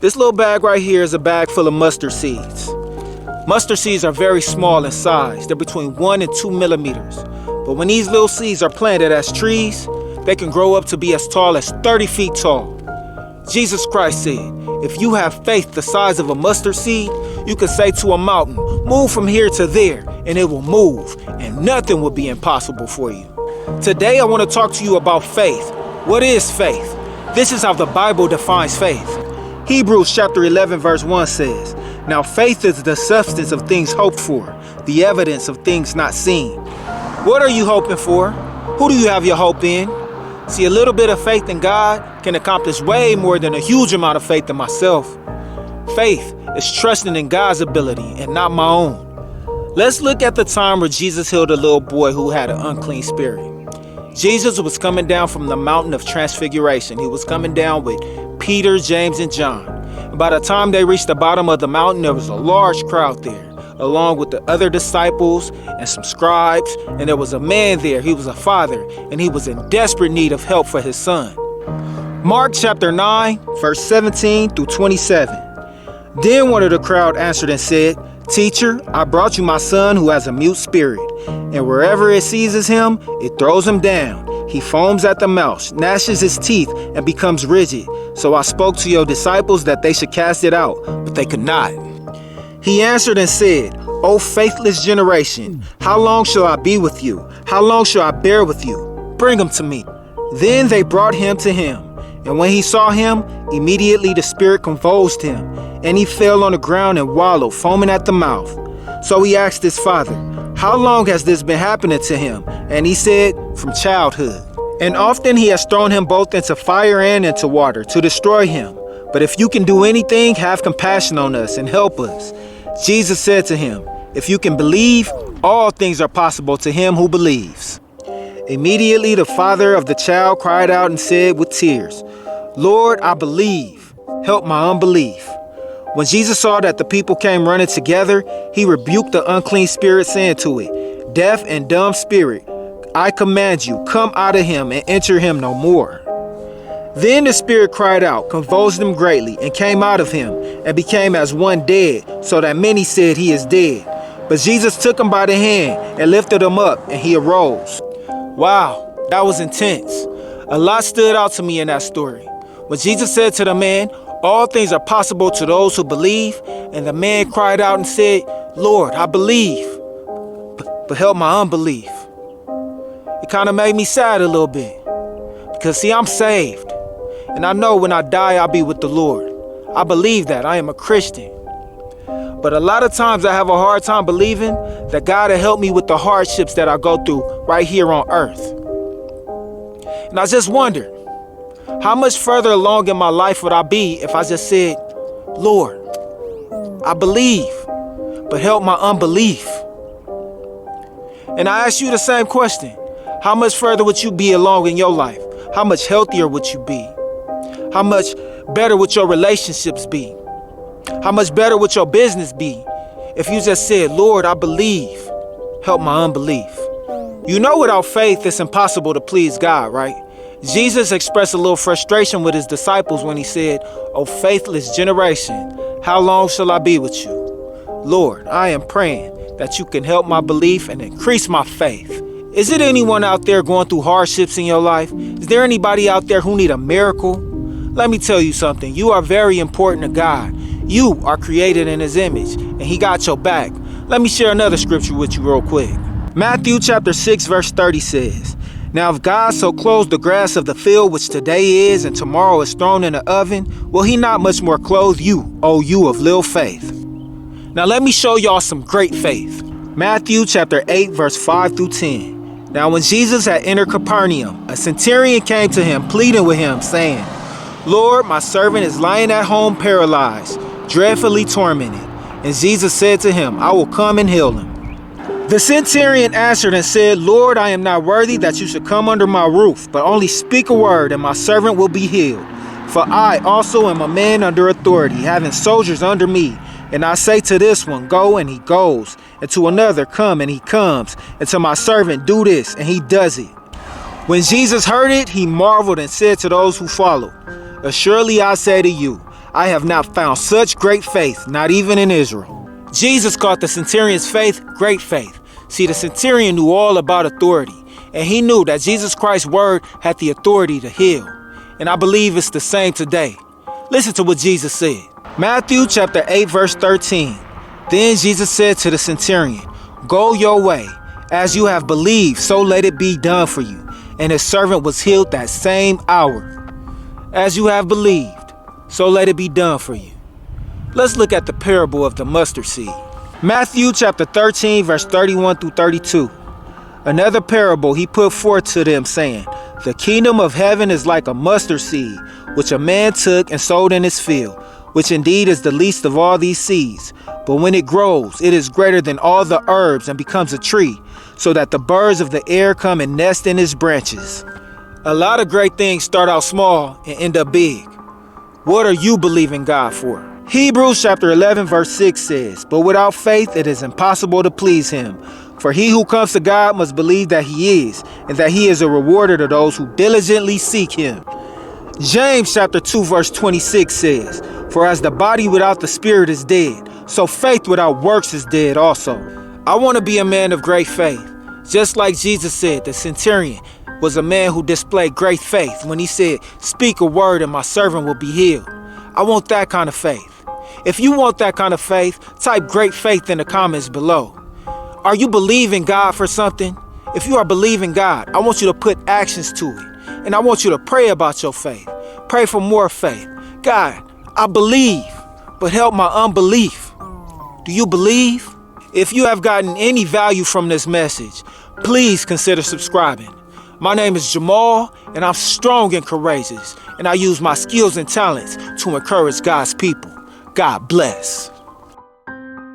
This little bag right here is a bag full of mustard seeds. Mustard seeds are very small in size. They're between 1 and 2 millimeters. But when these little seeds are planted as trees, they can grow up to be as tall as 30 feet tall. Jesus Christ said, if you have faith the size of a mustard seed, you can say to a mountain, move from here to there, and it will move, and nothing will be impossible for you. Today, I want to talk to you about faith. What is faith? This is how the Bible defines faith. Hebrews chapter 11 verse 1 says, now faith is the substance of things hoped for, the evidence of things not seen. What are you hoping for? Who do you have your hope in? See, a little bit of faith in God can accomplish way more than a huge amount of faith in myself. Faith is trusting in God's ability and not my own. Let's look at the time where Jesus healed a little boy who had an unclean spirit. Jesus was coming down from the mountain of transfiguration. He was coming down with Peter, James, and John. And by the time they reached the bottom of the mountain, there was a large crowd there, along with the other disciples and some scribes. And there was a man there. He was a father, and he was in desperate need of help for his son. Mark chapter 9, verse 17 through 27. Then one of the crowd answered and said, Teacher, I brought you my son who has a mute spirit, and wherever it seizes him, it throws him down. He foams at the mouth, gnashes his teeth, and becomes rigid. So I spoke to your disciples that they should cast it out, but they could not. He answered and said, O faithless generation, how long shall I be with you? How long shall I bear with you? Bring him to me. Then they brought him to him. And when he saw him, immediately the spirit convulsed him, and he fell on the ground and wallowed, foaming at the mouth. So he asked his father, how long has this been happening to him? And he said, from childhood. And often he has thrown him both into fire and into water to destroy him. But if you can do anything, have compassion on us and help us. Jesus said to him, if you can believe, all things are possible to him who believes. Immediately the father of the child cried out and said with tears, Lord, I believe. Help my unbelief. When Jesus saw that the people came running together, he rebuked the unclean spirit, saying to it, Deaf and dumb spirit, I command you, come out of him and enter him no more. Then the spirit cried out, convulsed him greatly, and came out of him, and became as one dead, so that many said he is dead. But Jesus took him by the hand and lifted him up, and he arose. Wow, that was intense. A lot stood out to me in that story. When Jesus said to the man, all things are possible to those who believe, and the man cried out and said, Lord, I believe, but help my unbelief. It kind of made me sad a little bit, because see, I'm saved, and I know when I die, I'll be with the Lord. I believe that. I am a Christian. But a lot of times I have a hard time believing that God will help me with the hardships that I go through right here on earth. And I just wonder, how much further along in my life would I be if I just said, Lord, I believe, but help my unbelief? And I ask you the same question. How much further would you be along in your life? How much healthier would you be? How much better would your relationships be? How much better would your business be if you just said, Lord, I believe, help my unbelief? You know, without faith, it's impossible to please God, right? Jesus expressed a little frustration with his disciples when he said, O faithless generation, how long shall I be with you? Lord, I am praying that you can help my belief and increase my faith. Is it anyone out there going through hardships in your life? Is there anybody out there who need a miracle? Let me tell you something. You are very important to God. You are created in his image, and he got your back. Let me share another scripture with you real quick. Matthew chapter 6, verse 30 says, Now if God so clothes the grass of the field, which today is and tomorrow is thrown in the oven, will he not much more clothe you, O you of little faith? Now let me show y'all some great faith. Matthew chapter 8, verse 5 through 10. Now when Jesus had entered Capernaum, a centurion came to him, pleading with him, saying, Lord, my servant is lying at home paralyzed, dreadfully tormented. And Jesus said to him, I will come and heal him. The centurion answered and said, Lord, I am not worthy that you should come under my roof, but only speak a word, and my servant will be healed. For I also am a man under authority, having soldiers under me. And I say to this one, go, and he goes, and to another, come, and he comes, and to my servant, do this, and he does it. When Jesus heard it, he marveled and said to those who followed, Assuredly I say to you, I have not found such great faith, not even in Israel." Jesus called the centurion's faith great faith. See, the centurion knew all about authority, and he knew that Jesus Christ's word had the authority to heal. And I believe it's the same today. Listen to what Jesus said. Matthew chapter 8, verse 13. Then Jesus said to the centurion, "Go your way. As you have believed, so let it be done for you." And his servant was healed that same hour. As you have believed, so let it be done for you. Let's look at the parable of the mustard seed. Matthew chapter 13, verse 31 through 32. Another parable he put forth to them, saying, "The kingdom of heaven is like a mustard seed, which a man took and sowed in his field, which indeed is the least of all these seeds. But when it grows, it is greater than all the herbs and becomes a tree, so that the birds of the air come and nest in its branches." A lot of great things start out small and end up big. What are you believing God for? Hebrews chapter 11, verse 6 says, "But without faith it is impossible to please him. For he who comes to God must believe that he is, and that he is a rewarder to those who diligently seek him." James chapter 2, verse 26 says, "For as the body without the spirit is dead, so faith without works is dead also." I want to be a man of great faith. Just like Jesus said, the centurion was a man who displayed great faith when he said, "Speak a word and my servant will be healed." I want that kind of faith. If you want that kind of faith, type great faith in the comments below. Are you believing God for something? If you are believing God, I want you to put actions to it. And I want you to pray about your faith. Pray for more faith. God, I believe, but help my unbelief. Do you believe? If you have gotten any value from this message, please consider subscribing. My name is Jamal, and I'm strong and courageous, and I use my skills and talents to encourage God's people. God bless.